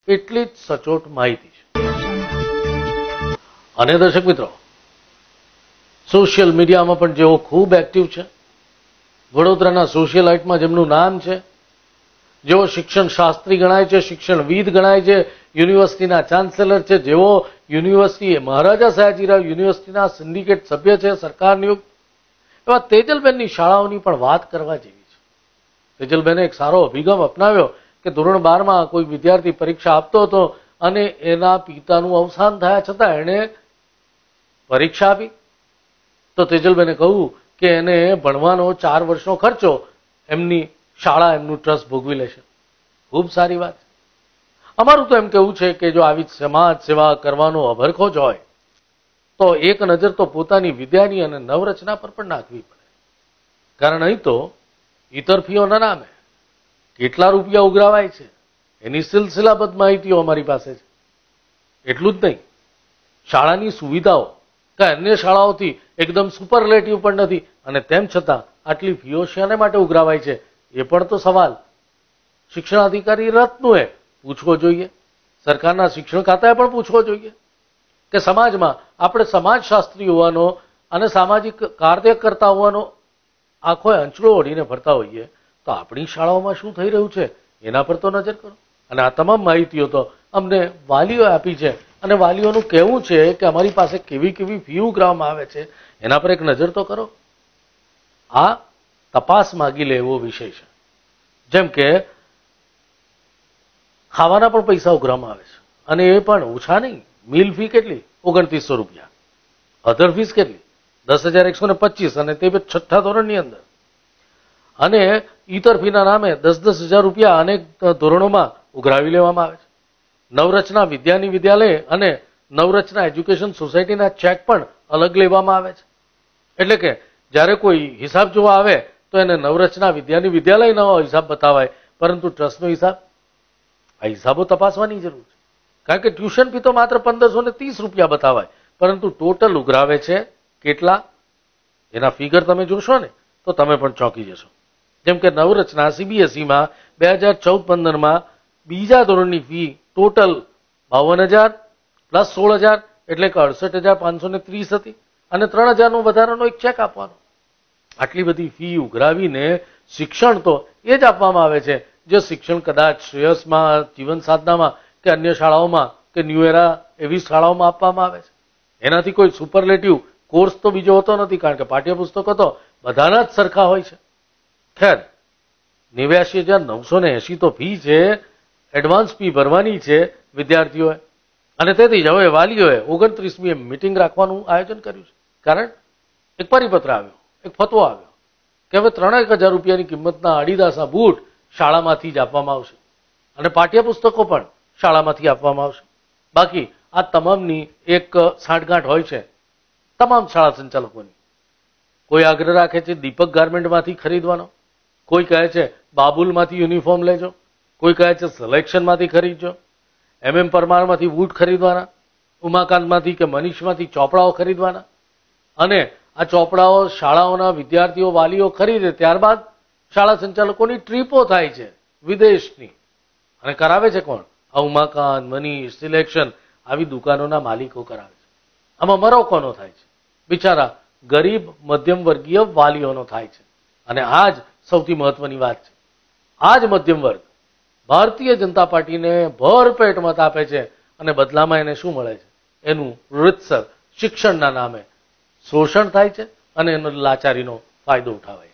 એટલી જ સચોટ માહિતી છે. અને દર્શક મિત્રો, સોશિયલ મીડિયામાં પણ જેઓ ખૂબ એક્ટિવ છે, વડોદરાના સોશિયલાઇટમાં જેમનું નામ છે, જેઓ શિક્ષણ શાસ્ત્રી ગણાય છે, શિક્ષણવિદ ગણાય છે, યુનિવર્સિટીના ચાન્સેલર છે, જેઓ યુનિવર્સિટી મહારાજા સયાજીરાવ યુનિવર્સિટીના સિન્ડિકેટ સભ્ય છે, સરકાર નિયુક્ત, એવા તેજલબેનની શાળાઓની પણ વાત કરવા જેવી છે. તેજલબેને એક સારો અભિગમ અપનાવ્યો કે ધોરણ 12માં કોઈ વિદ્યાર્થી પરીક્ષા આપતો હતો અને એના પિતાનું અવસાન થયા છતાં એણે પરીક્ષા આપી. તો તેજલબેને કહ્યું કે એને ભણવાનો 4 વર્ષનો ખર્ચો એમની શાળા, એમનું ટ્રસ્ટ ભોગવી લેશે. ખૂબ સારી વાત. અમારું તો એમ કહેવું છે કે જો આવી સમાજ સેવા કરવાનો અભરખો જ હોય તો એક નજર તો પોતાની વિદ્યાની અને નવરચના પર પણ નાખવી પડે. કારણ અહીં તો ઈતરફીઓના નામે કેટલા રૂપિયા ઉઘરાવાય છે એની સિલસિલાબદ્ધ માહિતીઓ અમારી પાસે છે. એટલું જ નહીં, શાળાની સુવિધાઓ કે અન્ય શાળાઓથી એકદમ સુપરલેટિવ પણ નથી, અને તેમ છતાં આટલી ફીઓ શાને માટે ઉઘરાવાય છે એ પણ તો સવાલ શિક્ષણાધિકારી રત્નુએ પૂછવો જોઈએ. સરકારના શિક્ષણ ખાતાએ પણ પૂછવો જોઈએ કે સમાજમાં આપણે સમાજશાસ્ત્રી હોવાનો અને સામાજિક કાર્યકર્તા હોવાનો આખો અંચળો ઓઢીને ફરતા હોઈએ તો આપણી શાળાઓમાં શું થઈ રહ્યું છે એના પર તો નજર કરો. અને આ તમામ માહિતીઓ તો અમને વાલીઓએ આપી છે, અને વાલીઓનું કહેવું છે કે અમારી પાસે કેવી કેવી ફી ઉઘરાવવામાં આવે છે એના પર એક નજર તો કરો. આ તપાસ માગી લે એવો વિષય છે. જેમ કે ખાવાના પણ પૈસા ઉઘરાવવામાં આવે છે, અને એ પણ ઓછા નહીં. મિલ ફી કેટલી? 2900 રૂપિયા. અધર ફીસ કેટલી? 10,125, અને તે 6ઠ્ઠા ધોરણની અંદર. અને ઈતર ફીના નામે 10,000 રૂપિયા અનેક ધોરણોમાં ઉઘરાવી લેવામાં આવે છે. નવરચના વિદ્યાની વિદ્યાલય અને નવરચના એજ્યુકેશન સોસાયટીના ચેક પણ અલગ લેવામાં આવે છે. એટલે કે જ્યારે કોઈ હિસાબ જોવા આવે તો એને નવરચના વિદ્યાની વિદ્યાલયનો હિસાબ બતાવાય, પરંતુ ટ્રસ્ટનો હિસાબ, આ હિસાબો તપાસવાની જરૂર છે. કારણ કે ટ્યુશન ફી તો માત્ર 1,530 રૂપિયા બતાવાય, પરંતુ ટોટલ ઉઘરાવે છે કેટલા એના ફિગર તમે જોશો ને તો તમે પણ ચોંકી જશો. જેમ કે નવરચના CBSEમાં 2014-15માં બીજા ધોરણની ફી ટોટલ 52,000 પ્લસ 16,000 એટલે કે 68,530 હતી, અને 3,000નો વધારાનો એક ચેક આપવાનો. આટલી બધી ફી ઉઘરાવીને શિક્ષણ તો એ જ આપવામાં આવે છે જે શિક્ષણ કદાચ શ્રેયસમાં, જીવન સાધનામાં કે અન્ય શાળાઓમાં કે ન્યૂ એરા એવી શાળાઓમાં આપવામાં આવે છે. એનાથી કોઈ સુપરલેટિવ કોર્સ તો બીજો હોતો નથી, કારણ કે પાઠ્યપુસ્તકો તો બધાના જ સરખા હોય છે. ખેર, 89,980 તો ફી છે, એડવાન્સ ફી ભરવાની છે વિદ્યાર્થીઓએ, અને તેથી જ હવે વાલીઓએ 29મીએ મિટિંગ રાખવાનું આયોજન કર્યું છે. કારણ એક પરિપત્ર આવ્યો, એક ફતવો આવ્યો કે હવે 3,000 રૂપિયાની કિંમતના અડીદાસના બૂટ શાળામાંથી જ આપવામાં આવશે, અને પાઠ્યપુસ્તકો પણ શાળામાંથી આપવામાં આવશે. બાકી આ તમામની એક સાંઠગાંઠ હોય છે તમામ શાળા સંચાલકોની. કોઈ આગ્રહ રાખે છે દીપક ગાર્મેન્ટમાંથી ખરીદવાનો, કોઈ કહે છે બાબુલમાંથી યુનિફોર્મ લેજો, કોઈ કહે છે સિલેક્શનમાંથી ખરીદજો, MM પરમારમાંથી બૂટ ખરીદવાના, ઉમાકાંતમાંથી કે મનીષમાંથી ચોપડાઓ ખરીદવાના. અને આ ચોપડાઓ શાળાઓના વિદ્યાર્થીઓ, વાલીઓ ખરીદે, ત્યારબાદ શાળા સંચાલકોની ટ્રીપો થાય છે વિદેશની, અને કરાવે છે કોણ? આ ઉમાકાંત, મનીષ, સિલેક્શન આવી દુકાનોના માલિકો કરાવે છે. આમાં મરો કોનો થાય છે? બિચારા ગરીબ મધ્યમ વર્ગીય વાલીઓનો થાય છે. અને આ જ સૌથી મહત્વની વાત છે. આ જ મધ્યમ વર્ગ ભારતીય જનતા પાર્ટીને ભરપેટ મત આપે છે, અને બદલામાં એને શું મળે છે? એનું રીતસર શિક્ષણના નામે શોષણ થાય છે, અને એનો લાચારીનો ફાયદો ઉઠાવાય.